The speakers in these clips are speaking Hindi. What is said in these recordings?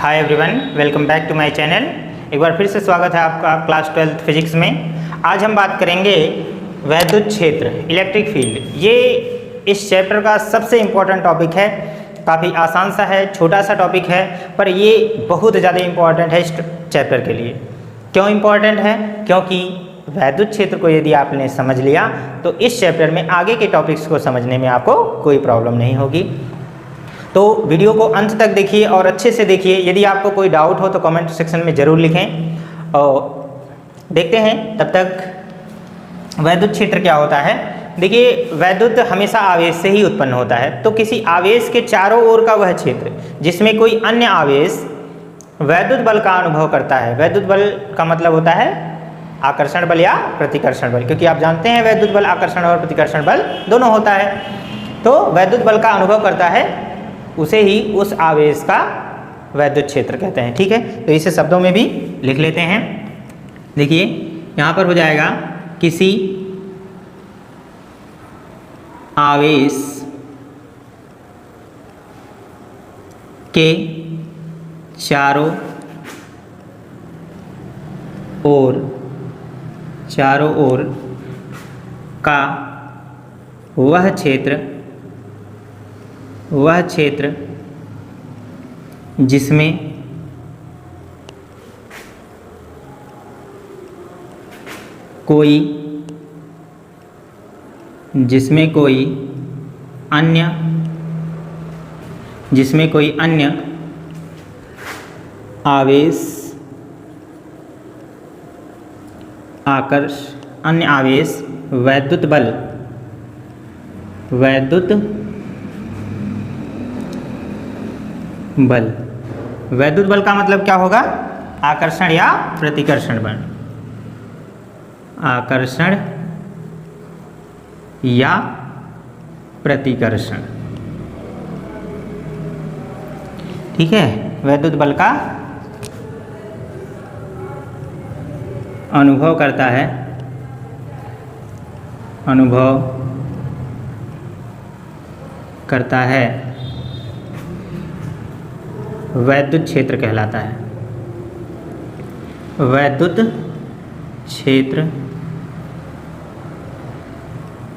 Hi everyone, welcome back to my channel. एक बार फिर से स्वागत है आपका क्लास 12th फिजिक्स में। आज हम बात करेंगे वैद्युत क्षेत्र, इलेक्ट्रिक फील्ड। ये इस चैप्टर का सबसे इम्पोर्टेंट टॉपिक है। काफ़ी आसान सा है, छोटा सा टॉपिक है, पर ये बहुत ज़्यादा इम्पोर्टेंट है इस चैप्टर के लिए। क्यों इम्पोर्टेंट है? क्योंकि वैद्युत क्षेत्र को यदि आपने समझ लिया तो इस चैप्टर में आगे के टॉपिक्स को समझने में आपको कोई प्रॉब्लम नहीं होगी। तो वीडियो को अंत तक देखिए और अच्छे से देखिए। यदि आपको कोई डाउट हो तो कमेंट सेक्शन में ज़रूर लिखें। और देखते हैं तब तक वैद्युत क्षेत्र क्या होता है। देखिए, वैद्युत हमेशा आवेश से ही उत्पन्न होता है। तो किसी आवेश के चारों ओर का वह क्षेत्र जिसमें कोई अन्य आवेश वैद्युत बल का अनुभव करता है। वैद्युत बल का मतलब होता है आकर्षण बल या प्रतिकर्षण बल, क्योंकि आप जानते हैं वैद्युत बल आकर्षण और प्रतिकर्षण बल दोनों होता है। तो वैद्युत बल का अनुभव करता है, उसे ही उस आवेश का वैद्युत क्षेत्र कहते हैं। ठीक है, तो इसे शब्दों में भी लिख लेते हैं। देखिए, यहाँ पर हो जाएगा किसी आवेश के चारों ओर का वह क्षेत्र जिसमें कोई अन्य आवेश वैद्युत बल का मतलब क्या होगा? आकर्षण या प्रतिकर्षण बल। आकर्षण या प्रतिकर्षण, ठीक है। वैद्युत बल का अनुभव करता है वैद्युत क्षेत्र कहलाता है। वैद्युत क्षेत्र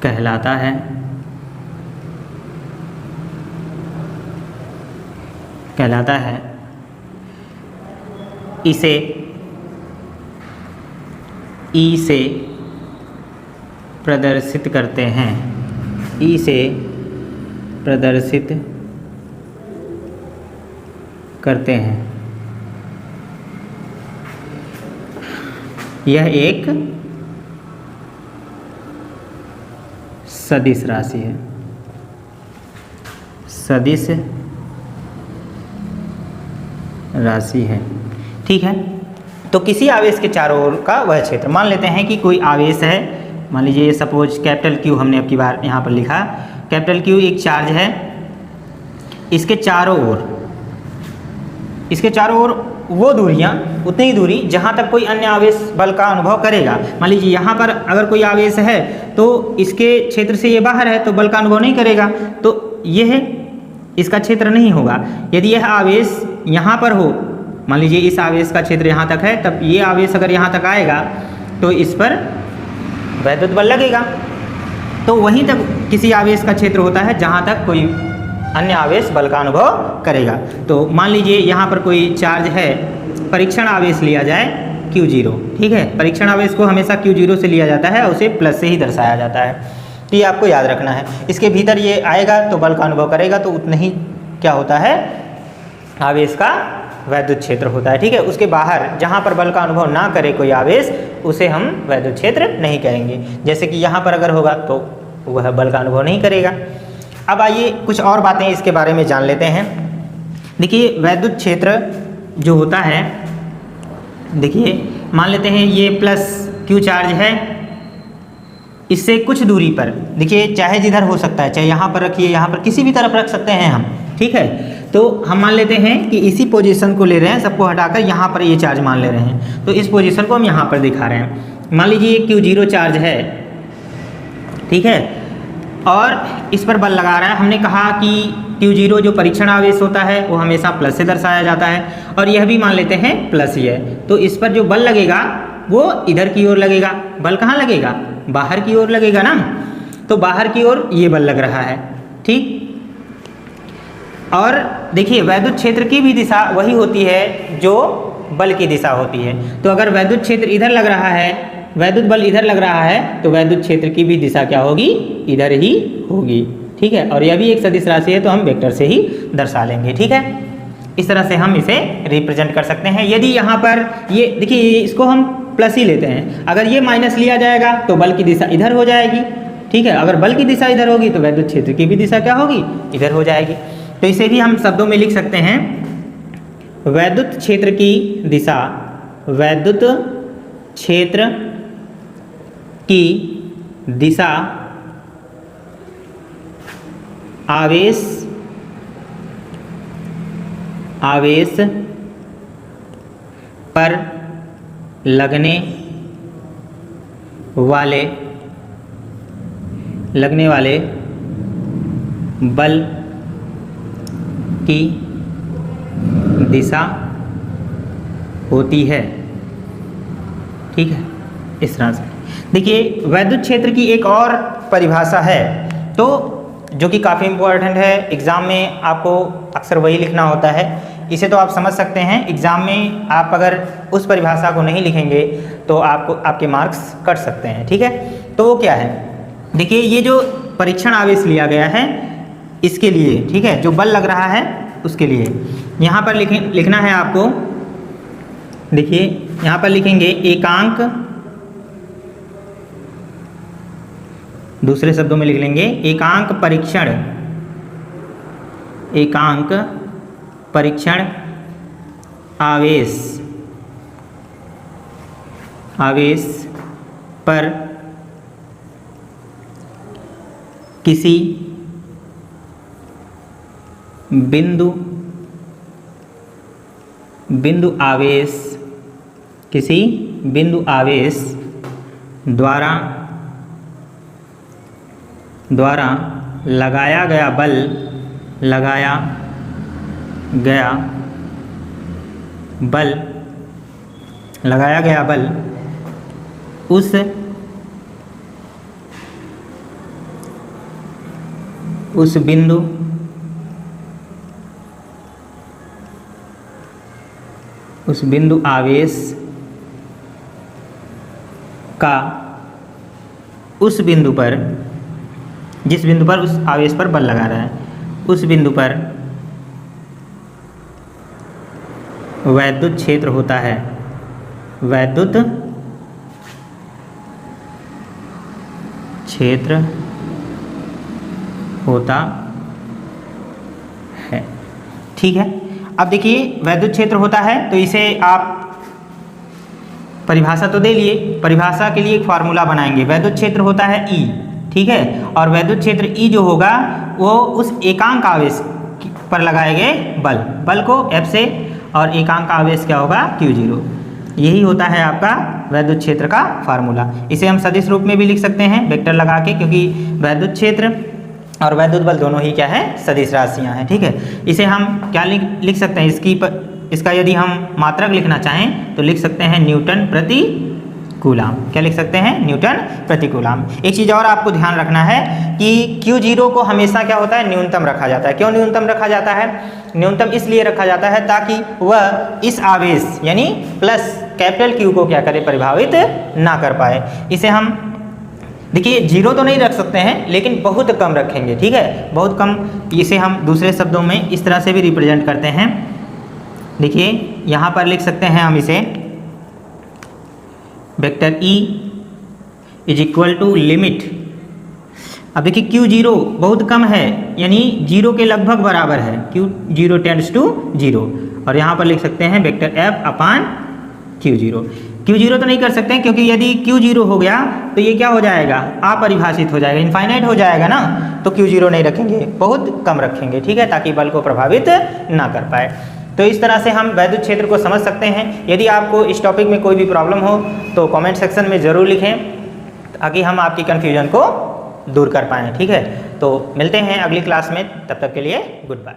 कहलाता है। इसे E से प्रदर्शित करते हैं। E से प्रदर्शित करते हैं। यह एक सदिश राशि है। सदिश राशि है, ठीक है। तो किसी आवेश के चारों ओर का वह क्षेत्र, मान लेते हैं कि कोई आवेश है। मान लीजिए सपोज कैपिटल क्यू हमने अब की बार यहाँ पर लिखा। कैपिटल क्यू एक चार्ज है। इसके चारों ओर वो दूरियाँ, उतनी ही दूरी जहाँ तक कोई अन्य आवेश बल का अनुभव करेगा। मान लीजिए यहाँ पर अगर कोई आवेश है तो इसके क्षेत्र से ये बाहर है तो बल का अनुभव नहीं करेगा, तो यह इसका क्षेत्र नहीं होगा। यदि यह आवेश यहाँ पर हो, मान लीजिए इस आवेश का क्षेत्र यहाँ तक है, तब ये आवेश अगर यहाँ तक आएगा तो इस पर वैद्युत बल लगेगा। तो वहीं तक किसी आवेश का क्षेत्र होता है जहाँ तक कोई अन्य आवेश बल का अनुभव करेगा। तो मान लीजिए यहाँ पर कोई चार्ज है, परीक्षण आवेश लिया जाए Q0, ठीक है। परीक्षण आवेश को हमेशा Q0 से लिया जाता है और उसे प्लस से ही दर्शाया जाता है। तो ये आपको याद रखना है। इसके भीतर ये आएगा तो बल का अनुभव करेगा, तो उतना ही क्या होता है, आवेश का वैद्युत क्षेत्र होता है, ठीक है। उसके बाहर जहाँ पर बल का अनुभव ना करे कोई आवेश, उसे हम वैद्युत क्षेत्र नहीं कहेंगे। जैसे कि यहाँ पर अगर होगा तो वह बल का अनुभव नहीं करेगा। अब आइए कुछ और बातें इसके बारे में जान लेते हैं। देखिए, वैद्युत क्षेत्र जो होता है, देखिए मान लेते हैं ये प्लस क्यू चार्ज है। इससे कुछ दूरी पर, देखिए चाहे जिधर हो सकता है, चाहे यहाँ पर रखिए, यहाँ पर किसी भी तरफ रख सकते हैं हम, ठीक है। तो हम मान लेते हैं कि इसी पोजीशन को ले रहे हैं, सबको हटाकर यहाँ पर ये चार्ज मान ले रहे हैं। तो इस पोजीशन को हम यहाँ पर दिखा रहे हैं। मान लीजिए Q0 चार्ज है, ठीक है। और इस पर बल लगा रहा है। हमने कहा कि Q0 जो परीक्षण आवेश होता है वो हमेशा प्लस से दर्शाया जाता है, और यह भी मान लेते हैं प्लस ही है। तो इस पर जो बल लगेगा वो इधर की ओर लगेगा। बल कहाँ लगेगा? बाहर की ओर लगेगा ना। तो बाहर की ओर ये बल लग रहा है, ठीक। और देखिए वैद्युत क्षेत्र की भी दिशा वही होती है जो बल की दिशा होती है। तो अगर वैद्युत क्षेत्र इधर लग रहा है, वैद्युत बल इधर लग रहा है, तो वैद्युत क्षेत्र की भी दिशा क्या होगी? इधर ही होगी, ठीक है। और यह भी एक सदिश राशि है तो हम वेक्टर से ही दर्शा लेंगे, ठीक है। इस तरह से हम इसे रिप्रेजेंट कर सकते हैं। यदि यहाँ पर ये देखिए, इसको हम प्लस ही लेते हैं, अगर ये माइनस लिया जाएगा तो बल की दिशा इधर हो जाएगी, ठीक है। अगर बल की दिशा इधर होगी तो वैद्युत क्षेत्र की भी दिशा क्या होगी? इधर हो जाएगी। तो इसे भी हम शब्दों में लिख सकते हैं, वैद्युत क्षेत्र की दिशा, वैद्युत क्षेत्र की दिशा आवेश पर लगने वाले बल की दिशा होती है, ठीक है। इस तरह से देखिए वैद्युत क्षेत्र की एक और परिभाषा है, तो जो कि काफ़ी इम्पोर्टेंट है, एग्ज़ाम में आपको अक्सर वही लिखना होता है। इसे तो आप समझ सकते हैं, एग्ज़ाम में आप अगर उस परिभाषा को नहीं लिखेंगे तो आपके मार्क्स कट सकते हैं, ठीक है। तो वो क्या है? देखिए ये जो परीक्षण आवेश लिया गया है इसके लिए, ठीक है, जो बल लग रहा है उसके लिए यहाँ पर लिखना है आपको। देखिए यहाँ पर लिखेंगे एकांक, दूसरे शब्दों में लिख लेंगे एकांक परीक्षण आवेश पर किसी बिंदु आवेश द्वारा लगाया गया बल उस बिंदु आवेश का उस बिंदु पर, जिस बिंदु पर उस आवेश पर बल लगा रहा है, उस बिंदु पर वैद्युत क्षेत्र होता है, वैद्युत क्षेत्र होता है, ठीक है। अब देखिए वैद्युत क्षेत्र होता है तो इसे आप परिभाषा तो दे लिए, परिभाषा के लिए एक फार्मूला बनाएंगे। वैद्युत क्षेत्र होता है E, ठीक है। और वैद्युत क्षेत्र E जो होगा वो उस एकांक आवेश पर लगाए गए बल को F से, और एकांक आवेश क्या होगा? Q0। यही होता है आपका वैद्युत क्षेत्र का फार्मूला। इसे हम सदिश रूप में भी लिख सकते हैं वेक्टर लगा के, क्योंकि वैद्युत क्षेत्र और वैद्युत बल दोनों ही क्या है? सदिश राशियाँ हैं, ठीक है। इसे हम क्या लिख सकते हैं? इसका यदि हम मात्रक लिखना चाहें तो लिख सकते हैं न्यूटन प्रति कूलाम। क्या लिख सकते हैं? न्यूटन प्रति कूलाम। एक चीज़ और आपको ध्यान रखना है कि Q0 को हमेशा क्या होता है? न्यूनतम रखा जाता है। क्यों न्यूनतम रखा जाता है? न्यूनतम इसलिए रखा जाता है ताकि वह इस आवेश यानी प्लस कैपिटल Q को क्या करे? परिभावित ना कर पाए। इसे हम देखिए 0 तो नहीं रख सकते हैं लेकिन बहुत कम रखेंगे, ठीक है, बहुत कम। इसे हम दूसरे शब्दों में इस तरह से भी रिप्रेजेंट करते हैं। देखिए यहाँ पर लिख सकते हैं हम इसे vector E is equal to limit. अब देखिए Q0 बहुत कम है, यानी 0 के लगभग बराबर है, Q0 टेंड्स टू 0, और यहाँ पर लिख सकते हैं वेक्टर F अपान Q0। Q0 तो नहीं कर सकते हैं क्योंकि यदि Q0 हो गया तो ये क्या हो जाएगा? अपरिभाषित हो जाएगा, इनफाइनाइट हो जाएगा ना। तो Q0 नहीं रखेंगे, बहुत कम रखेंगे, ठीक है, ताकि बल को प्रभावित ना कर पाए। तो इस तरह से हम वैद्युत क्षेत्र को समझ सकते हैं। यदि आपको इस टॉपिक में कोई भी प्रॉब्लम हो तो कमेंट सेक्शन में ज़रूर लिखें ताकि हम आपकी कन्फ्यूजन को दूर कर पाएँ। ठीक है, तो मिलते हैं अगली क्लास में, तब तक के लिए गुड बाय।